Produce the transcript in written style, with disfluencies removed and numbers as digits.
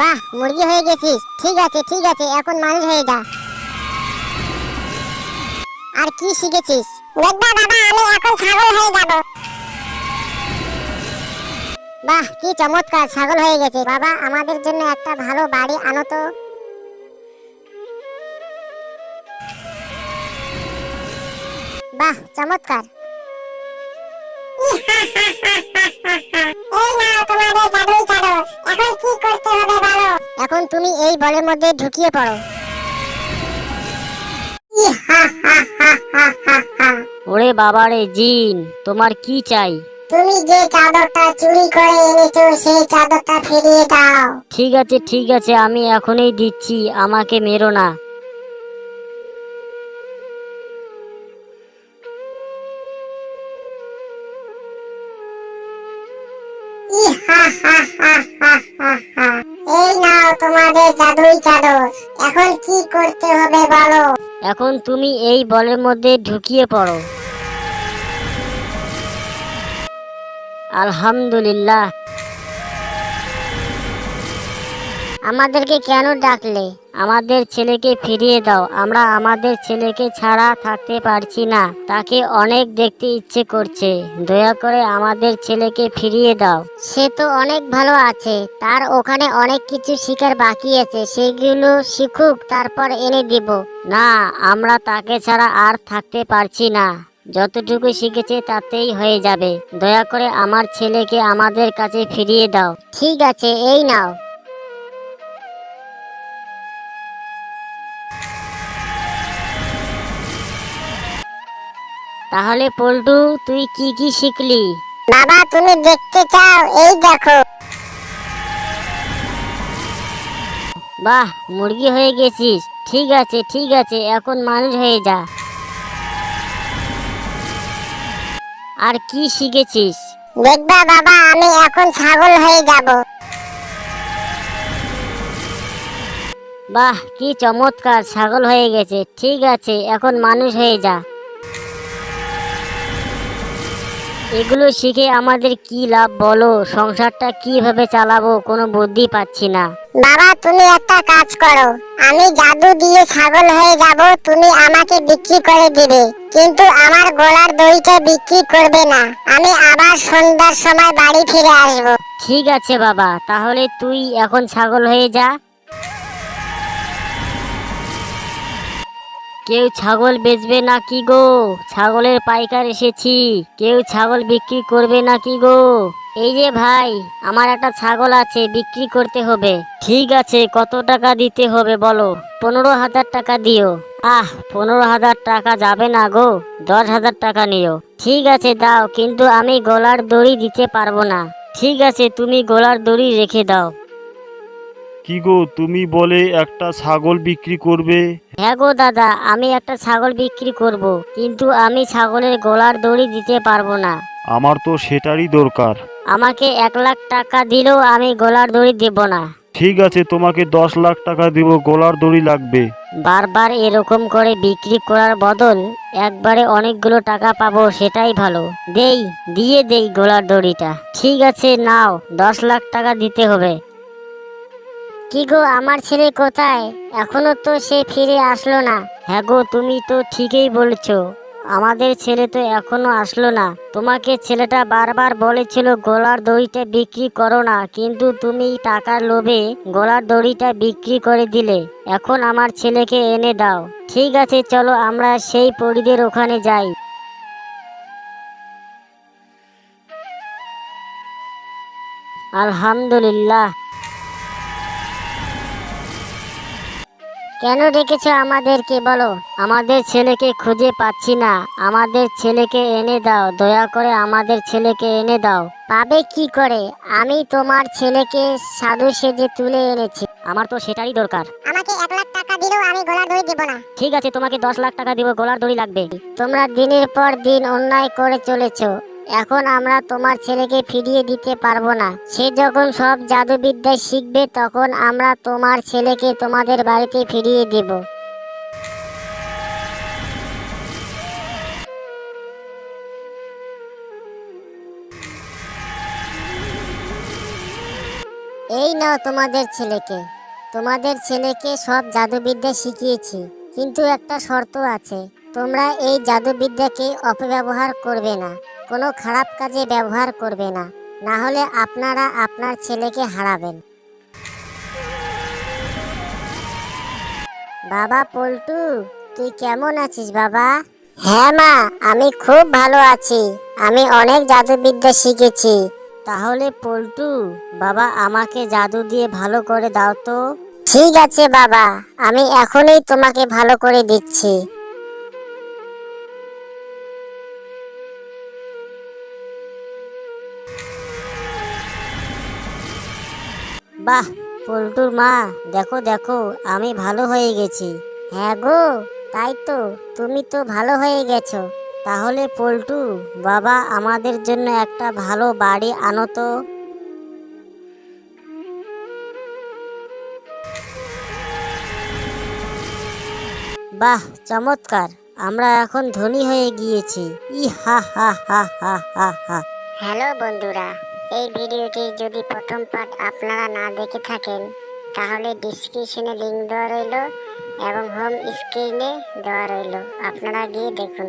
বাহ, মুরগি হয়ে গেছিস। ঠিক আছে ঠিক আছে, এখন মানুষ হয়ে যা। আর কি শিখেছিস? দেখবা বাবা, আমি এখন ছাগল হয়ে যাব। বাহ, কি চমৎকার, ছাগল হয়ে গেছে। বাবা, আমাদের জন্য একটা ভালো বাড়ি আনো তো। বাহ, চমৎকার। এই নাও তোমাদের জাদুই চাদর। এখন কি করতে হবে বলো? এখন তুমি এই বলের মধ্যে ঢুকিয়ে পড়ো। ওরে বাবারে জিন, তোমার কি চাই? তুমি যে চাদরটা চুরি করে এনেছো সেই চাদরটা ফিরিয়ে দাও। ঠিক আছে, আমি এখনই দিচ্ছি, আমাকে মেরো না। এই নাও তোমাদের জাদুই চাদর। এখন কি করতে হবে বলো? এখন তুমি এই বলের মধ্যে ঢুকিয়ে পড়ো। আলহামদুলিল্লাহ। আমাদেরকে কেন ডাকলে? আমাদের ছেলেকে ফিরিয়ে দাও, আমরা আমাদের ছেলেকে ছাড়া থাকতে পারছি না, তাকে অনেক দেখতে ইচ্ছে করছে, দয়া করে আমাদের ছেলেকে ফিরিয়ে দাও। সে তো অনেক ভালো আছে, তার ওখানে অনেক কিছু শিখার বাকি আছে, সেগুলো শিখুক, তারপর এনে দিব। না, আমরা তাকে ছাড়া আর থাকতে পারছি না, যতটুকু শিখেছে তাতেই হয়ে যাবে, দয়া করে আমার ছেলেকে আমাদের কাছে ফিরিয়ে দাও। ঠিক আছে, এই নাও। তাহলে পল্টু, তুই কি কি শিখলি? বাবা, তুমি দেখতে চাও? এই দেখো। বাহ, মুরগি হয়ে গেছিস। ঠিক আছে, এখন মানুষ হয়ে যা। আর কি শিখেছিস? দেখবা বাবা, আমি এখন ছাগল হয়ে যাব। বাহ, কি চমৎকার, ছাগল হয়ে গেছে। ঠিক আছে, এখন মানুষ হয়ে যা। এগুলো শিখে আমাদের কি লাভ বলো? সংসারটা কিভাবে চালাবো কোনো বুদ্ধি পাচ্ছি না। বাবা, তুমি একটা কাজ করো। আমি জাদু দিয়ে ছাগল হয়ে যাব, তুমি আমাকে বিক্রি করে দিবে, কিন্তু আমার গলার দড়িটা বিক্রি করবে না। আমি আবার সন্ধ্যার সময় বাড়ি ফিরে আসব। ঠিক আছে বাবা, তাহলে তুই এখন ছাগল হয়ে যা। কেউ ছাগল বেচবে না কি গো? ছাগলের পাইকার এসেছি, কেউ ছাগল বিক্রি করবে না কি গো? এই যে ভাই, আমার একটা ছাগল আছে, বিক্রি করতে হবে। ঠিক আছে, কত টাকা দিতে হবে বলো? 15,000 টাকা দিও। 15,000 টাকা যাবে না গো, 10,000 টাকা নিও। ঠিক আছে দাও, কিন্তু আমি গলার দড়ি দিতে পারবো না। ঠিক আছে, তুমি গলার দড়ি রেখে দাও। কি গো, তুমি বলে একটা ছাগল বিক্রি করবে? হ্যাঁ গো দাদা, আমি একটা ছাগল বিক্রি করব, কিন্তু আমি ছাগলের গলার দড়ি দিতে পারবো না। আমার তো সেটারই দরকার। আমাকে 1 লাখ টাকা দিলেও আমি গলার দড়ি দেব না। ঠিক আছে, তোমাকে 10 লাখ টাকা দিব, গলার দড়ি লাগবে। বারবার এরকম করে বিক্রি করার বদল একবারে অনেকগুলো টাকা পাবো, সেটাই ভালো। দিয়ে দেই গলার দড়িটা। ঠিক আছে নাও, 10 লাখ টাকা দিতে হবে। কি গো, আমার ছেলে কোথায়? এখনো তো সে ফিরে আসলো না। হ্যাঁ গো, তুমি তো ঠিকই বলছো, আমাদের ছেলে তো এখনো আসলো না। তোমাকে ছেলেটা বারবার বলেছিল গলার দড়িটা বিক্রি করো না, কিন্তু তুমি টাকার লোভে গলার দড়িটা বিক্রি করে দিলে। এখন আমার ছেলেকে এনে দাও। ঠিক আছে, চলো আমরা সেই পরীদের ওখানে যাই। আলহামদুলিল্লাহ। কেন ডেকেছো আমাদেরকে বলো? আমাদের ছেলেকে খুঁজে পাচ্ছি না, আমাদের ছেলেকে এনে দাও, দয়া করে আমাদের ছেলেকে এনে দাও। পাবে কি করে? আমি তোমার ছেলেকে সাধু সেজে তুলে এনেছি। আমার তো সেটারই দরকার। আমাকে 1 লাখ টাকা দিলেও আমি গলার দড়ি দেব না। ঠিক আছে, তোমাকে 10 লাখ টাকা দিব, গলার দড়ি লাগবে। তোমরা দিনের পর দিন অন্যায় করে চলেছো, এখন আমরা তোমার ছেলেকে ফিরিয়ে দিতে পারবো না। সে যখন সব জাদুবিদ্যা শিখবে, তখন আমরা তোমার ছেলেকে তোমাদের বাড়িতে ফিরিয়ে দেব। এই নাও তোমাদের ছেলেকে। তোমাদের ছেলেকে সব জাদুবিদ্যা শিখিয়েছি, কিন্তু একটা শর্ত আছে। তোমরা এই জাদুবিদ্যাকে অপব্যবহার করবে না, কোনো খারাপ কাজে ব্যবহার করবে না, না হলে আপনারা আপনার ছেলেকে হারাবেন। বাবা পল্টু, তুই কেমন আছিস বাবা? হ্যাঁ মা, আমি খুব ভালো আছি। আমি অনেক জাদুবিদ্যা শিখেছি। তাহলে পল্টু, বাবা আমাকে জাদু দিয়ে ভালো করে দাও তো। ঠিক আছে বাবা, আমি এখনই তোমাকে ভালো করে দিচ্ছি। বাহ, পল্টুর মা, দেখো দেখো, আমি ভালো হয়ে গেছি। হ্যাঁ গো, তাই তো, তুমি তো ভালো হয়ে গেছো। তাহলে পল্টু, বাবা আমাদের জন্য একটা ভালো বাড়ি আনো তো। বাহ, চমৎকার, আমরা এখন ধনী হয়ে গিয়েছি। ই হা হা হা হা হা হা। হ্যালো বন্ধুরা, এই ভিডিওটি যদি প্রথম পার্ট আপনারা না দেখে থাকেন তাহলে ডিসক্রিপশনে লিংক দেওয়া রইল এবং হোম স্ক্রিনে দেওয়া রইল, আপনারা গিয়ে দেখুন।